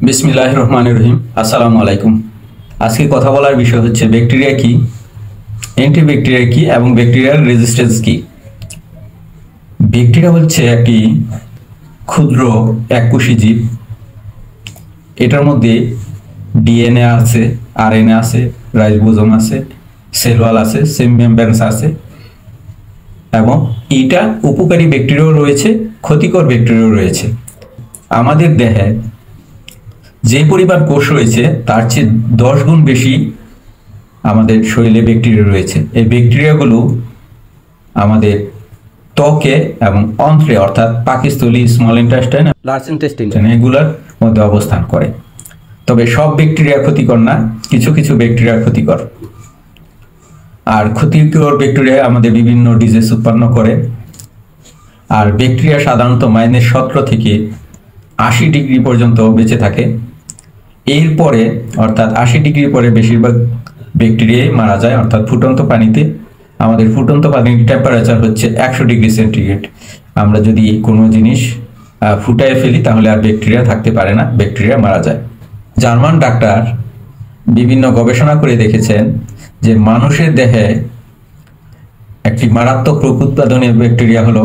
বিসমিল্লাহির রহমানির রহিম। আসসালামু আলাইকুম। আজকে কথা বলার বিষয় হচ্ছে ব্যাকটেরিয়া কি, অ্যান্টিব্যাকটেরিয়া কি এবং ব্যাকটেরিয়ার রেজিস্ট্যান্স কি। ব্যাকটেরিয়া হচ্ছে একটি ক্ষুদ্র এককোষী জীব। এটার মধ্যে ডিএনএ আছে, আরএনএ আছে, রাইবোজোম আছে, সেল ওয়াল আছে, সেল মেমব্রেনস আছে এবং এটা উপকারী ব্যাকটেরিয়াও রয়েছে, ক্ষতিকর ব্যাকটেরিয়াও রয়েছে। আমাদের দেহে যে পরিমাণ কোষ রয়েছে তার চেয়ে 10 গুণ বেশি আমাদের শরীরে ব্যাকটেরিয়া রয়েছে। এই ব্যাকটেরিয়াগুলো আমাদের ত্বকে এবং অন্ত্রে অর্থাৎ পাকস্থলী, স্মল ইন্টেস্টাইন, লার্জ ইন্টেস্টাইন এগুলোর মধ্যে অবস্থান করে। তবে সব ব্যাকটেরিয়া ক্ষতিকর না, কিছু কিছু ব্যাকটেরিয়া ক্ষতিকর। আর ক্ষতিকর ব্যাকটেরিয়া আমাদের বিভিন্ন ডিজিজ উৎপন্ন করে। আর ব্যাকটেরিয়া সাধারণত -17 থেকে 80 ডিগ্রি পর্যন্ত বেঁচে থাকে। এরপরে অর্থাৎ 80 ডিগ্রি পরে বেশিরভাগ ব্যাকটেরিয়াই মারা যায়। অর্থাৎ ফুটন্ত পানিতে, আমাদের ফুটন্ত পানির টেম্পারেচার হচ্ছে 100 ডিগ্রি সেন্টিগ্রেড। আমরা যদি কোনো জিনিস ফুটায় ফেলি তাহলে আর ব্যাকটেরিয়া থাকতে পারে না, ব্যাকটেরিয়া মারা যায়। জার্মান ডাক্তার বিভিন্ন গবেষণা করে দেখেছেন যে মানুষের দেহে একটি মারাত্মক রোগ উৎপাদনী ব্যাকটেরিয়া হলো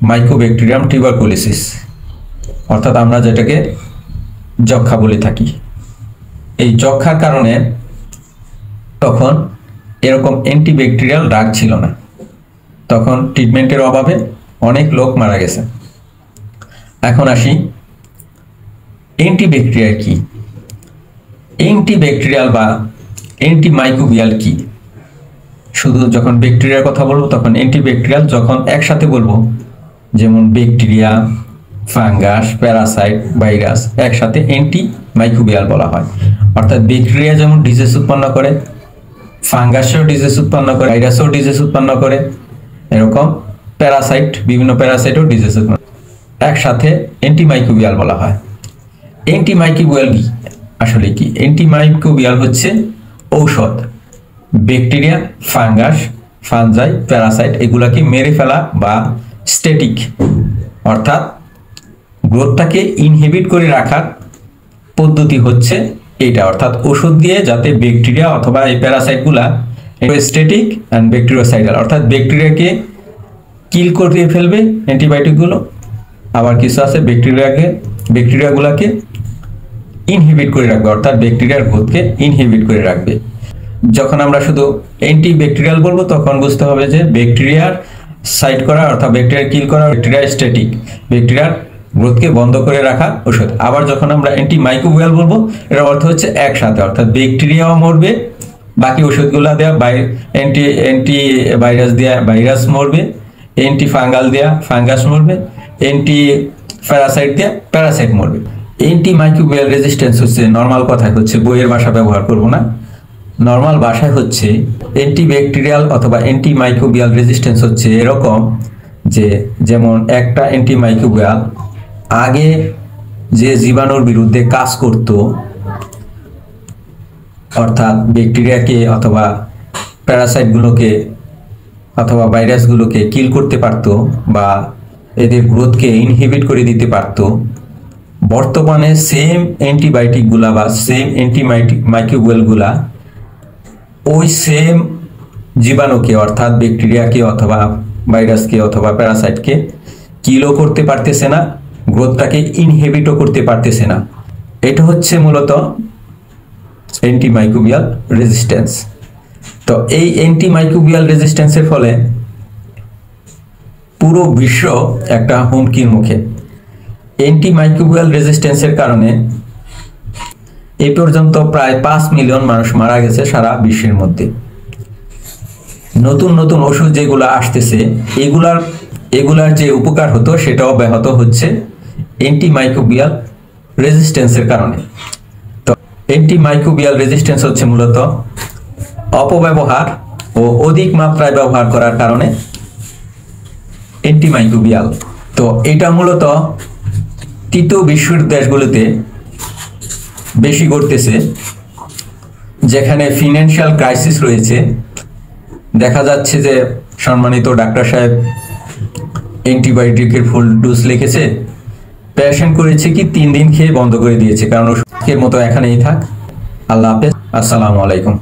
মাইকোব্যাকটেরিয়াম টিউবারকুলোসিস, অর্থাৎ আমরা যেটাকে যক্ষা বলে থাকি। এই যক্ষার কারণে তখন এরকম অ্যান্টিব্যাকটেরিয়াল ড্রাগ ছিল না, তখন ট্রিটমেন্টের অভাবে অনেক লোক মারা গেছে। এখন আসি অ্যান্টিব্যাকটেরিয়াল কি, অ্যান্টিব্যাকটেরিয়াল বা অ্যান্টিমাইক্রোবিয়াল কি। শুধু যখন ব্যাকটেরিয়ার কথা বলবো তখন অ্যান্টিব্যাকটেরিয়াল, যখন একসাথে বলবো যেমন ব্যাকটেরিয়া, ফাঙ্গাস, প্যারাসাইট, ভাইরাস একসাথে অ্যান্টিমাইক্রোবিয়াল বলা হয়। অর্থাৎ ব্যাকটেরিয়া যেমন ডিজিজ উৎপন্ন করে, ফাঙ্গাসও ডিজিজ উৎপন্ন করে, ভাইরাসও ডিজিজ উৎপন্ন করে, এরকম প্যারাসাইট, বিভিন্ন প্যারাসাইটও ডিজিজ উৎপন্ন করে। একসাথে অ্যান্টিমাইক্রোবিয়াল বলা হয়। অ্যান্টিমাইক্রোবিয়াল আসলে কি? অ্যান্টিমাইক্রোবিয়াল হচ্ছে ঔষধ ব্যাকটেরিয়া, ফাঙ্গাস, ফানজাই, প্যারাসাইট এগুলাকে মেরে ফেলা বা স্ট্যাটিক অর্থাৎ গ্রোথটাকে ইনহিবিট করে রাখার পদ্ধতি হচ্ছে এটা। অর্থাৎ ওষুধ দিয়ে যাতে ব্যাকটেরিয়া অথবা এই প্যারাসাইটগুলা স্ট্যাটিক অ্যান্ড ব্যাকটেরিওসাইডাল, অর্থাৎ ব্যাকটেরিয়াকে কিল করে ফেলবে অ্যান্টিবায়োটিকগুলো। আবার কিছু আছে ব্যাকটেরিয়াগুলাকে ইনহিবিট করে রাখবে, অর্থাৎ ব্যাকটেরিয়ার গ্রোথকে ইনহিবিট করে রাখবে। যখন আমরা শুধু অ্যান্টিব্যাকটেরিয়াল বলবো তখন বুঝতে হবে যে ব্যাকটেরিয়ার সাইড করা অর্থাৎ ব্যাকটেরিয়া কিল করা, ব্যাকটেরিয়া স্ট্যাটিক, ব্যাকটেরিয়ার গ্রোথকে বন্ধ করে রাখা ওষুধ। আবার যখন আমরা অ্যান্টিমাইক্রোবিয়াল বলবো এর অর্থ হচ্ছে একসাথে, অর্থাৎ ব্যাকটেরিয়াও মরবে, বাকি ওষুধগুলো দেওয়া অ্যান্টি ভাইরাস দেওয়া ভাইরাস মরবে, অ্যান্টি ফাঙ্গাল দেওয়া ফাঙ্গাস মরবে, অ্যান্টি প্যারাসাইট দেওয়া প্যারাসাইট মরবে। অ্যান্টিমাইক্রোবিয়াল রেজিস্ট্যান্স হচ্ছে, নর্মাল কথায় হচ্ছে, বইয়ের ভাষা ব্যবহার করব না, নর্মাল ভাষায় হচ্ছে অ্যান্টিব্যাকটেরিয়াল অথবা অ্যান্টিমাইক্রোবিয়াল রেজিস্ট্যান্স হচ্ছে এরকম যে, যেমন একটা অ্যান্টিমাইক্রোবিয়াল আগে যে জীবাণুর বিরুদ্ধে কাজ করত, অর্থাৎ ব্যাকটেরিয়াকে অথবা প্যারাসাইটগুলোকে অথবা ভাইরাসগুলোকে কিল করতে পারত বা এদের গ্রোথকে ইনহিবিট করে দিতে পারত, বর্তমানে সেম অ্যান্টিবায়োটিকগুলা বা সেম অ্যান্টিমাইক্রোবিয়ালগুলা ওই সেম জীবাণুকে অর্থাৎ ব্যাকটেরিয়াকে অথবা ভাইরাসকে অথবা প্যারাসাইটকে কিলও করতে পারতেছে না, গ্রোথটাকে ইনহিবিটও করতে পারতেছে না। এটা হচ্ছে মূলত অ্যান্টিমাইক্রোবিয়াল রেজিস্ট্যান্স। তো এই অ্যান্টিমাইক্রোবিয়াল রেজিস্ট্যান্সের ফলে পুরো বিশ্ব একটা হুমকির মুখে। অ্যান্টিমাইক্রোবিয়াল রেজিস্ট্যান্সের কারণে এই পর্যন্ত প্রায় 5 মিলিয়ন মানুষ মারা গেছে সারা বিশ্বের মধ্যে। নতুন নতুন ওষুধ যেগুলো আসতেছে এগুলার যে উপকার হতো সেটাও ব্যাহত হচ্ছে অ্যান্টিমাইক্রোবিয়াল রেজিস্ট্যান্সের কারণে। তো অ্যান্টিমাইক্রোবিয়াল রেজিস্ট্যান্স হচ্ছে মূলত অপব্যবহার ও অধিক মাত্রায় ব্যবহার করার কারণে অ্যান্টিমাইক্রোবিয়াল। তো এটা মূলত তৃতীয় বিশ্বের দেশগুলোতে বেশি ঘটতেছে, যেখানে ফিনান্সিয়াল ক্রাইসিস রয়েছে। দেখা যাচ্ছে যে সম্মানিত ডাক্তার সাহেব অ্যান্টিবায়োটিকের ফুল ডোজ লিখেছে, পেশেন্ট করেছে কি 3 দিন খেয়ে বন্ধ করে দিয়েছে, কারণ ওষুধের মতো এখানেই থাক। আল্লাহ হাফেজ, আসসালামু আলাইকুম।